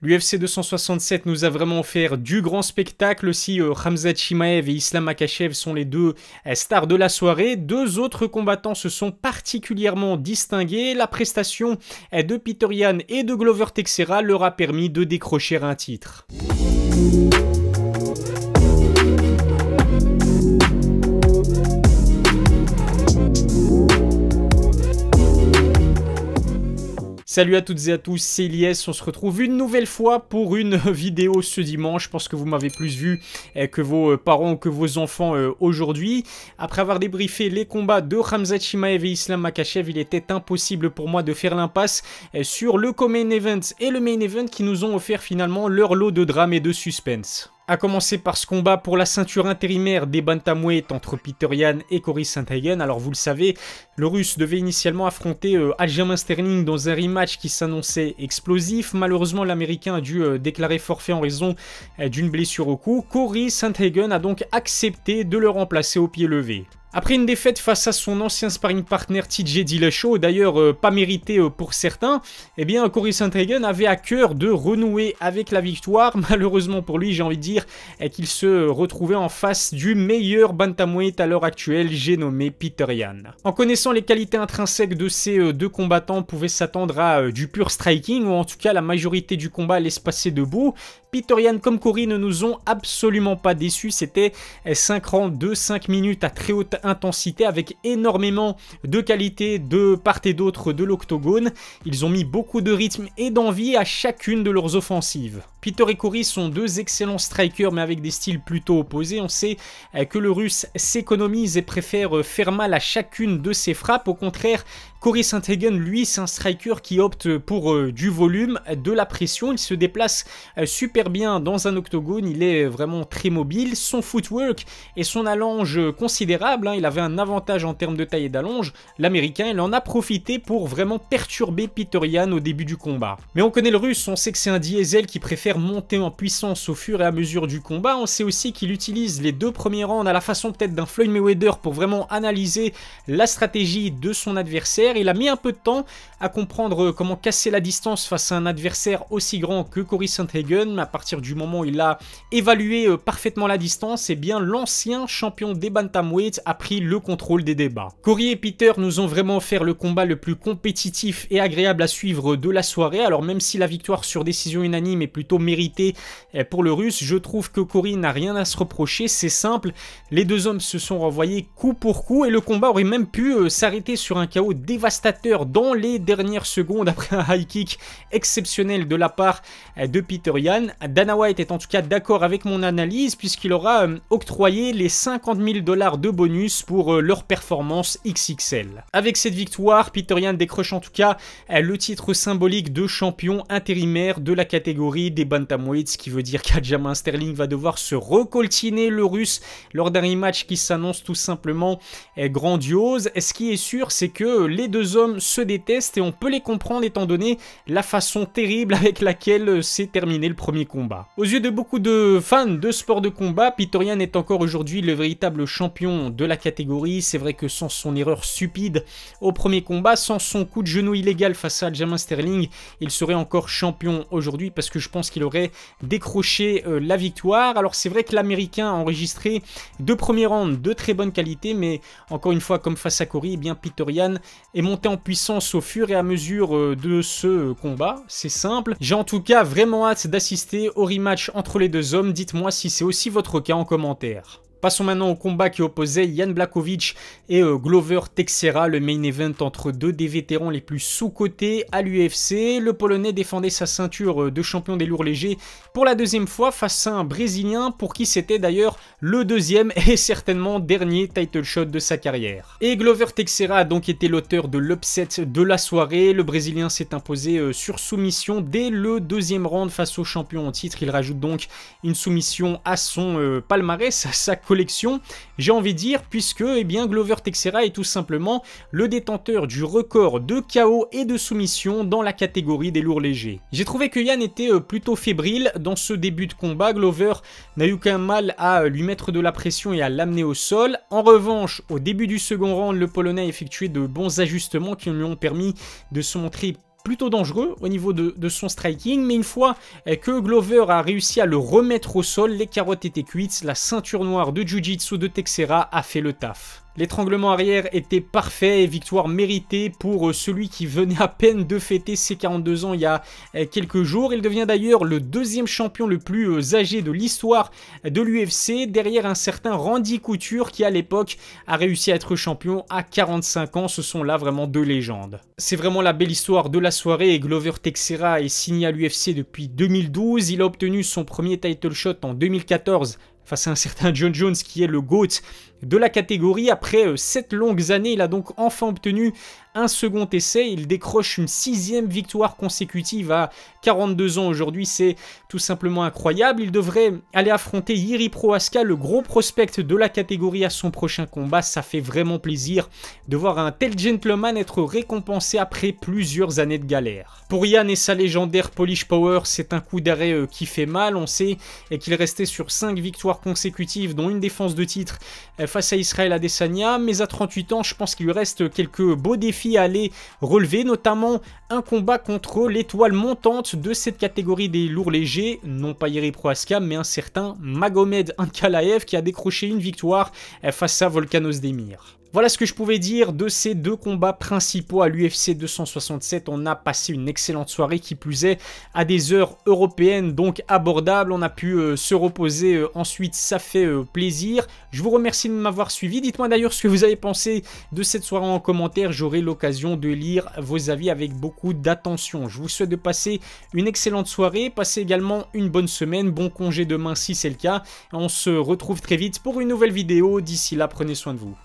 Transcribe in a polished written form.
L'UFC 267 nous a vraiment offert du grand spectacle. Aussi, Khamzat Chimaev et Islam Makhachev sont les deux stars de la soirée. Deux autres combattants se sont particulièrement distingués. La prestation de Petr Yan et de Glover Teixeira leur a permis de décrocher un titre. Salut à toutes et à tous, c'est Elias, on se retrouve une nouvelle fois pour une vidéo ce dimanche. Je pense que vous m'avez plus vu que vos parents ou que vos enfants aujourd'hui. Après avoir débriefé les combats de Khamzat Chimaev et Islam Makhachev, il était impossible pour moi de faire l'impasse sur le co-main event et le main event qui nous ont offert finalement leur lot de drame et de suspense. A commencer par ce combat pour la ceinture intérimaire des bantamweight entre Petr Yan et Cory Sandhagen. Alors vous le savez, le russe devait initialement affronter Aljamain Sterling dans un rematch qui s'annonçait explosif. Malheureusement, l'américain a dû déclarer forfait en raison d'une blessure au cou. Cory Sandhagen a donc accepté de le remplacer au pied levé. Après une défaite face à son ancien sparring partner TJ Dillashaw, d'ailleurs pas mérité pour certains, eh bien Cory Sandhagen avait à cœur de renouer avec la victoire. Malheureusement pour lui, j'ai envie de dire qu'il se retrouvait en face du meilleur bantamweight à l'heure actuelle, j'ai nommé Petr Yan. En connaissant les qualités intrinsèques de ces deux combattants, on pouvait s'attendre à du pur striking, ou en tout cas la majorité du combat allait se passer debout. Petr Yan comme Cory ne nous ont absolument pas déçus, c'était 5 rounds de 5 minutes à très haute intensité avec énormément de qualité de part et d'autre de l'octogone. Ils ont mis beaucoup de rythme et d'envie à chacune de leurs offensives. Petr et Cory sont deux excellents strikers mais avec des styles plutôt opposés. On sait que le russe s'économise et préfère faire mal à chacune de ses frappes. Au contraire, Cory Sandhagen, lui, c'est un striker qui opte pour du volume, de la pression. Il se déplace super bien dans un octogone. Il est vraiment très mobile. Son footwork et son allonge considérable. Il avait un avantage en termes de taille et d'allonge. L'américain, il en a profité pour vraiment perturber Petr Yan au début du combat. Mais on connaît le russe, on sait que c'est un diesel qui préfère monter en puissance au fur et à mesure du combat. On sait aussi qu'il utilise les deux premiers rounds à la façon peut-être d'un Floyd Mayweather pour vraiment analyser la stratégie de son adversaire. Il a mis un peu de temps à comprendre comment casser la distance face à un adversaire aussi grand que Cory Sandhagen. À partir du moment où il a évalué parfaitement la distance, eh bien l'ancien champion des bantamweight a pris le contrôle des débats. Cory et Petr nous ont vraiment offert le combat le plus compétitif et agréable à suivre de la soirée. Alors même si la victoire sur décision unanime est plutôt méritée pour le russe, je trouve que Cory n'a rien à se reprocher. C'est simple, les deux hommes se sont renvoyés coup pour coup et le combat aurait même pu s'arrêter sur un KO dévastateur dans les dernières secondes après un high kick exceptionnel de la part de Petr Yan. Dana White est en tout cas d'accord avec mon analyse puisqu'il aura octroyé les 50 000 $ de bonus pour leur performance XXL. Avec cette victoire, Petr Yan décroche en tout cas le titre symbolique de champion intérimaire de la catégorie des bantamweights, ce qui veut dire qu'Aljamain Sterling va devoir se recoltiner le russe lors d'un rematch qui s'annonce tout simplement grandiose. Ce qui est sûr, c'est que les deux hommes se détestent et on peut les comprendre étant donné la façon terrible avec laquelle s'est terminé le premier combat. Aux yeux de beaucoup de fans de sport de combat, Petr Yan est encore aujourd'hui le véritable champion de la catégorie. C'est vrai que sans son erreur stupide au premier combat, sans son coup de genou illégal face à Aljamain Sterling, il serait encore champion aujourd'hui parce que je pense qu'il aurait décroché la victoire. Alors c'est vrai que l'américain a enregistré deux premiers rounds de très bonne qualité, mais encore une fois comme face à Cory, eh bien Petr Yan est monté en puissance au fur et à mesure de ce combat. C'est simple. J'ai en tout cas vraiment hâte d'assister au rematch entre les deux hommes. Dites-moi si c'est aussi votre cas en commentaire. Passons maintenant au combat qui opposait Jan Blachowicz et Glover Teixeira, le main event entre deux des vétérans les plus sous-cotés à l'UFC. Le Polonais défendait sa ceinture de champion des lourds légers pour la deuxième fois face à un Brésilien pour qui c'était d'ailleurs le deuxième et certainement dernier title shot de sa carrière. Et Glover Teixeira a donc été l'auteur de l'upset de la soirée. Le Brésilien s'est imposé sur soumission dès le deuxième round face au champion en titre. Il rajoute donc une soumission à son palmarès, à sa collection, j'ai envie de dire, puisque eh bien, Glover Teixeira est tout simplement le détenteur du record de KO et de soumission dans la catégorie des lourds légers. J'ai trouvé que Yan était plutôt fébrile dans ce début de combat. Glover n'a eu qu'un mal à lui mettre de la pression et à l'amener au sol. En revanche, au début du second round, le Polonais a effectué de bons ajustements qui lui ont permis de se montrer plutôt dangereux au niveau de son striking, mais une fois que Glover a réussi à le remettre au sol, les carottes étaient cuites, la ceinture noire de Jiu-Jitsu de Teixeira a fait le taf. L'étranglement arrière était parfait et victoire méritée pour celui qui venait à peine de fêter ses 42 ans il y a quelques jours. Il devient d'ailleurs le deuxième champion le plus âgé de l'histoire de l'UFC, derrière un certain Randy Couture qui à l'époque a réussi à être champion à 45 ans. Ce sont là vraiment deux légendes. C'est vraiment la belle histoire de la soirée et Glover Teixeira est signé à l'UFC depuis 2012. Il a obtenu son premier title shot en 2014 face à un certain John Jones qui est le GOAT de la catégorie. Après 7 longues années, il a donc enfin obtenu un second essai. Il décroche une 6e victoire consécutive à 42 ans aujourd'hui. C'est tout simplement incroyable. Il devrait aller affronter Jiri Prochazka, le gros prospect de la catégorie, à son prochain combat. Ça fait vraiment plaisir de voir un tel gentleman être récompensé après plusieurs années de galère. Pour Ian et sa légendaire Polish Power, c'est un coup d'arrêt qui fait mal. On sait qu'il restait sur 5 victoires consécutives, dont une défense de titre face à Israel Adesanya, mais à 38 ans, je pense qu'il lui reste quelques beaux défis à aller relever, notamment un combat contre l'étoile montante de cette catégorie des lourds légers, non pas Jiri Prochazka, mais un certain Magomed Ankalaev qui a décroché une victoire face à Volkan Ozdemir. Voilà ce que je pouvais dire de ces deux combats principaux à l'UFC 267. On a passé une excellente soirée, qui plus est à des heures européennes, donc abordables. On a pu se reposer ensuite, ça fait plaisir. Je vous remercie de m'avoir suivi. Dites-moi d'ailleurs ce que vous avez pensé de cette soirée en commentaire. J'aurai l'occasion de lire vos avis avec beaucoup d'attention. Je vous souhaite de passer une excellente soirée. Passez également une bonne semaine. Bon congé demain si c'est le cas. On se retrouve très vite pour une nouvelle vidéo. D'ici là, prenez soin de vous.